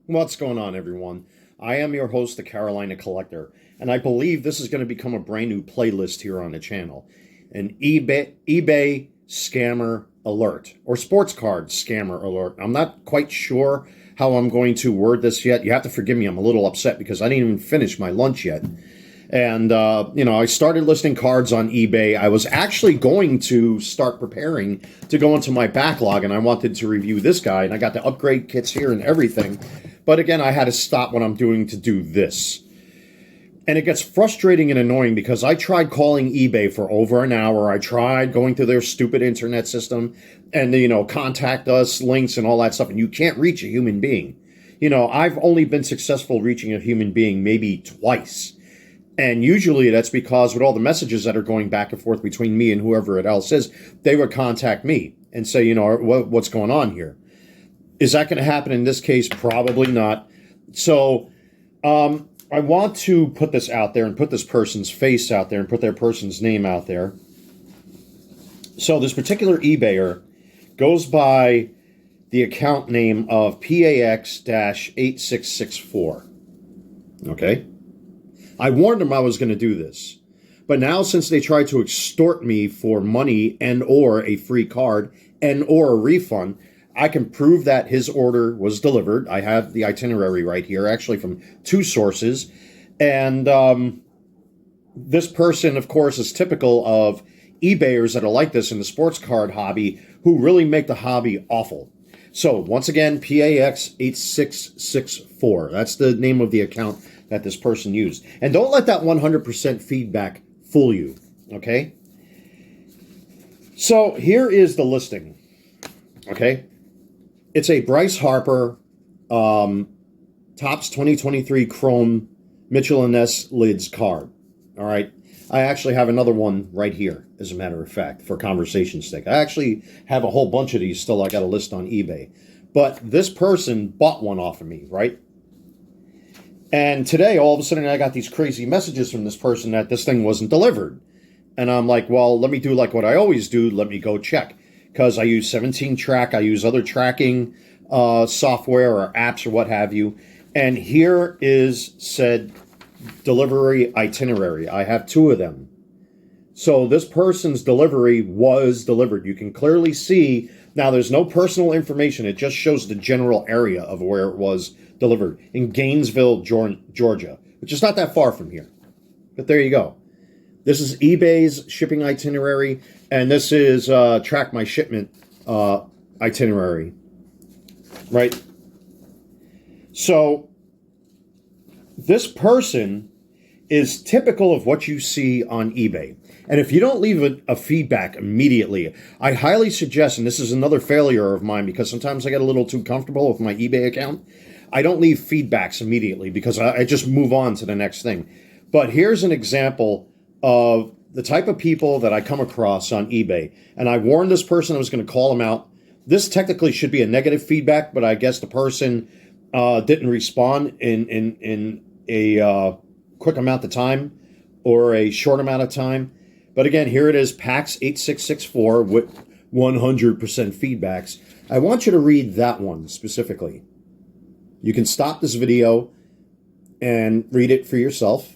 What's going on, everyone? I am your host, the Carolina Collector, and I believe this is going to become a brand new playlist here on the channel. An eBay scammer alert, or sports card scammer alert. I'm not quite sure how I'm going to word this yet. You have to forgive me, I'm a little upset because I didn't even finish my lunch yet. And, I started listing cards on eBay. I was actually going to start preparing to go into my backlog, and I wanted to review this guy, and I got the upgrade kits here and everything. But again, I had to stop what I'm doing to do this. And it gets frustrating and annoying because I tried calling eBay for over an hour. I tried going to their stupid internet system and, contact us, links and all that stuff, and you can't reach a human being. I've only been successful reaching a human being maybe twice. And usually that's because with all the messages that are going back and forth between me and whoever it else is, they would contact me and say, what's going on here? Is that going to happen in this case? Probably not. So I want to put this out there and put this person's face out there and put their person's name out there. So this particular eBayer goes by the account name of PAX-8664. Okay? I warned them I was going to do this. But now since they tried to extort me for money and or a free card and or a refund, I can prove that his order was delivered. I have the itinerary right here, actually from two sources. And this person, of course, is typical of eBayers that are like this in the sports card hobby who really make the hobby awful. So once again, PAX-8664. That's the name of the account that this person used. And don't let that 100% feedback fool you, okay? So here is the listing, okay? It's a Bryce Harper Topps 2023 Chrome Mitchell & Ness Lids card, all right? I actually have another one right here, as a matter of fact, for conversation's sake. I actually have a whole bunch of these still I got to list on eBay. But this person bought one off of me, right? And today, all of a sudden, I got these crazy messages from this person that this thing wasn't delivered. And I'm like, well, let me do like what I always do. Let me go check. Because I use 17 Track. I use other tracking software or apps or what have you. And here is said delivery itinerary. I have two of them. So this person's delivery was delivered. You can clearly see. Now, there's no personal information. It just shows the general area of where it was delivered in Gainesville, Georgia, which is not that far from here. But there you go. This is eBay's shipping itinerary, and this is Track My Shipment itinerary, right? So this person is typical of what you see on eBay. And if you don't leave a feedback immediately, I highly suggest, and this is another failure of mine because sometimes I get a little too comfortable with my eBay account, I don't leave feedbacks immediately because I just move on to the next thing. But here's an example of the type of people that I come across on eBay. And I warned this person I was going to call him out. This technically should be a negative feedback, but I guess the person didn't respond in a quick amount of time or a short amount of time. But again, here it is, PAX-8664 with 100% feedbacks. I want you to read that one specifically. You can stop this video and read it for yourself.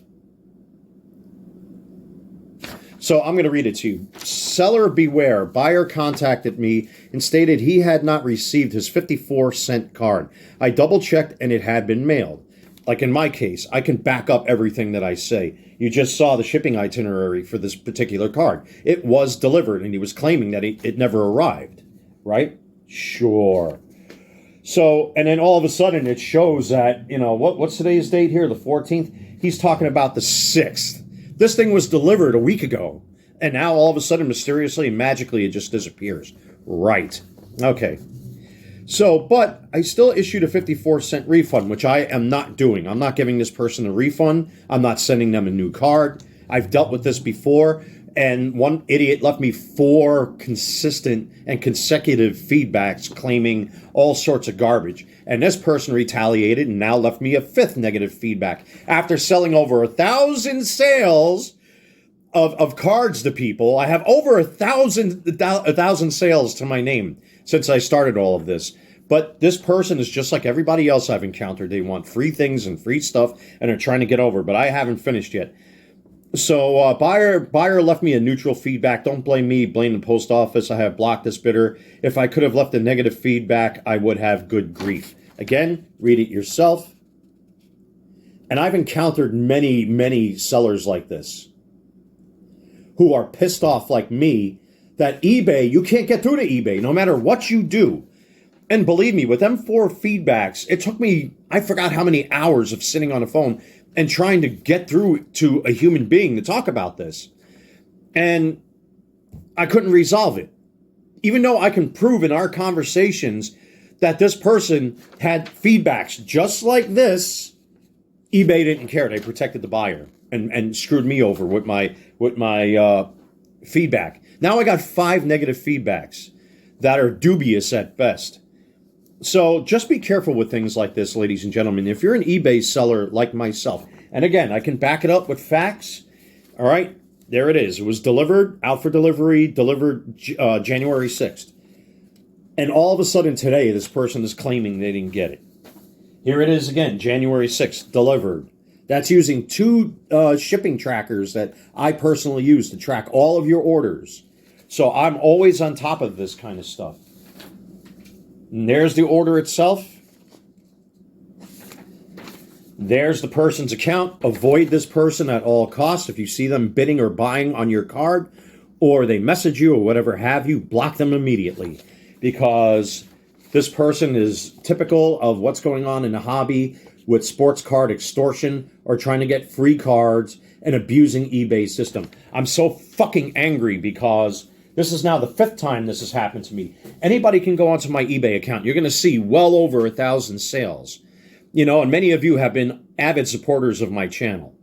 So I'm going to read it to you. Seller beware. Buyer contacted me and stated he had not received his 54-cent card. I double-checked and it had been mailed. Like in my case, I can back up everything that I say. You just saw the shipping itinerary for this particular card. It was delivered, and he was claiming that it never arrived, right? Sure. So, and then all of a sudden it shows that, what's today's date here? The 14th? He's talking about the 6th. This thing was delivered a week ago, and now all of a sudden, mysteriously and magically, it just disappears. Right. Okay. So, but I still issued a 54-cent refund, which I am not doing. I'm not giving this person a refund. I'm not sending them a new card. I've dealt with this before, and one idiot left me 4 consistent and consecutive feedbacks claiming all sorts of garbage. And this person retaliated and now left me a 5th negative feedback after selling over 1,000 sales of cards to people. I have over 1,000 sales to my name since I started all of this. But this person is just like everybody else I've encountered. They want free things and free stuff, and are trying to get over. But I haven't finished yet. So buyer left me a neutral feedback. Don't blame me. Blame the post office. I have blocked this bidder. If I could have left a negative feedback, I would have good grief. Again, read it yourself. And I've encountered many, many sellers like this who are pissed off like me that eBay, you can't get through to eBay no matter what you do. And believe me, with them 4 feedbacks, it took me, I forgot how many hours of sitting on the phone and trying to get through to a human being to talk about this. And I couldn't resolve it. Even though I can prove in our conversations that this person had feedbacks just like this, eBay didn't care. They protected the buyer and screwed me over with my feedback. Now I got 5 negative feedbacks that are dubious at best. So just be careful with things like this, ladies and gentlemen. If you're an eBay seller like myself, and again, I can back it up with facts. All right, there it is. It was delivered, out for delivery, delivered January 6th. And all of a sudden today, this person is claiming they didn't get it. Here it is again, January 6th, delivered. That's using 2 shipping trackers that I personally use to track all of your orders. So I'm always on top of this kind of stuff. And there's the order itself. There's the person's account. Avoid this person at all costs. If you see them bidding or buying on your card, or they message you or whatever have you, block them immediately. Because this person is typical of what's going on in the hobby with sports card extortion or trying to get free cards and abusing eBay's system. I'm so fucking angry because this is now the 5th time this has happened to me. Anybody can go onto my eBay account. You're going to see well over 1,000 sales. You know, and many of you have been avid supporters of my channel.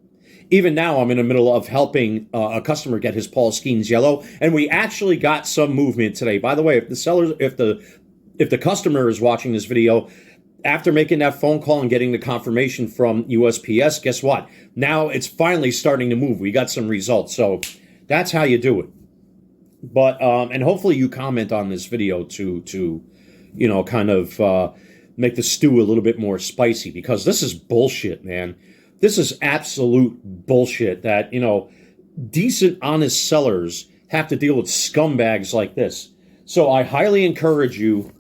Even now, I'm in the middle of helping a customer get his Paul Skeens yellow, and we actually got some movement today. By the way, if the customer is watching this video, after making that phone call and getting the confirmation from USPS, guess what? Now it's finally starting to move. We got some results. So that's how you do it. But, and hopefully you comment on this video to you know, kind of make the stew a little bit more spicy, because this is bullshit, man. This is absolute bullshit that, you know, decent, honest sellers have to deal with scumbags like this. So I highly encourage you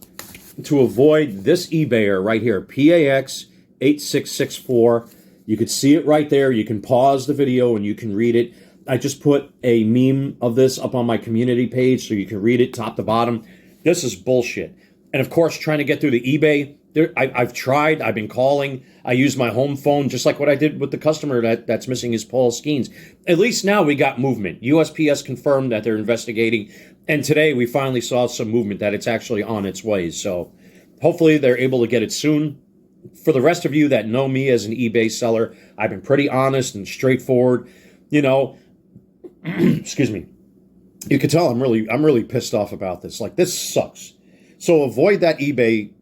to avoid this eBayer right here, PAX 8664. You can see it right there. You can pause the video and you can read it. I just put a meme of this up on my community page so you can read it top to bottom. This is bullshit. And of course, trying to get through the eBay, I've tried. I've been calling. I use my home phone, just like what I did with the customer that's missing his Paul Skeens. At least now we got movement. USPS confirmed that they're investigating. And today we finally saw some movement that it's actually on its way. So hopefully they're able to get it soon. For the rest of you that know me as an eBay seller, I've been pretty honest and straightforward. You know, excuse me. You can tell I'm really pissed off about this. Like, this sucks. So avoid that eBay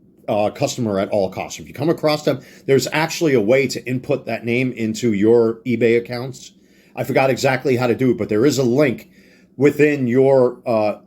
customer at all costs. If you come across them, there's actually a way to input that name into your eBay accounts. I forgot exactly how to do it, but there is a link within your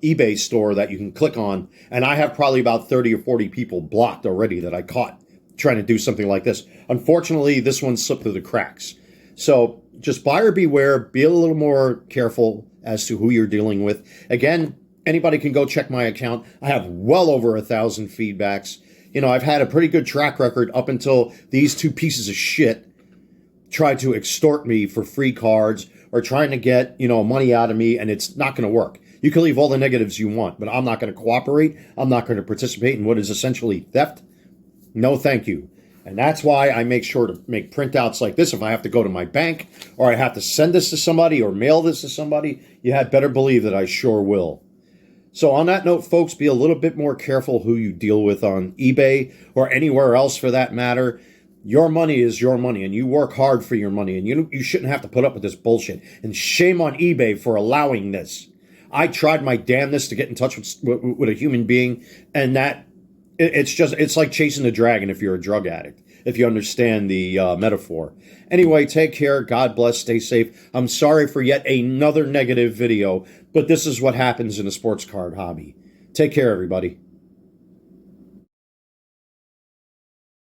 eBay store that you can click on. And I have probably about 30 or 40 people blocked already that I caught trying to do something like this. Unfortunately, this one slipped through the cracks. So just buyer beware, be a little more careful as to who you're dealing with. Again, anybody can go check my account. I have well over 1,000 feedbacks. You know, I've had a pretty good track record up until these 2 pieces of shit tried to extort me for free cards or trying to get, you know, money out of me, and it's not going to work. You can leave all the negatives you want, but I'm not going to cooperate. I'm not going to participate in what is essentially theft. No, thank you. And that's why I make sure to make printouts like this. If I have to go to my bank or I have to send this to somebody or mail this to somebody, you had better believe that I sure will. So on that note, folks, be a little bit more careful who you deal with on eBay or anywhere else for that matter. Your money is your money, and you work hard for your money, and you shouldn't have to put up with this bullshit. And shame on eBay for allowing this. I tried my damnedest to get in touch with a human being, and that it's like chasing a dragon if you're a drug addict, if you understand the metaphor. Anyway, take care. God bless. Stay safe. I'm sorry for yet another negative video, but this is what happens in the sports card hobby. Take care, everybody.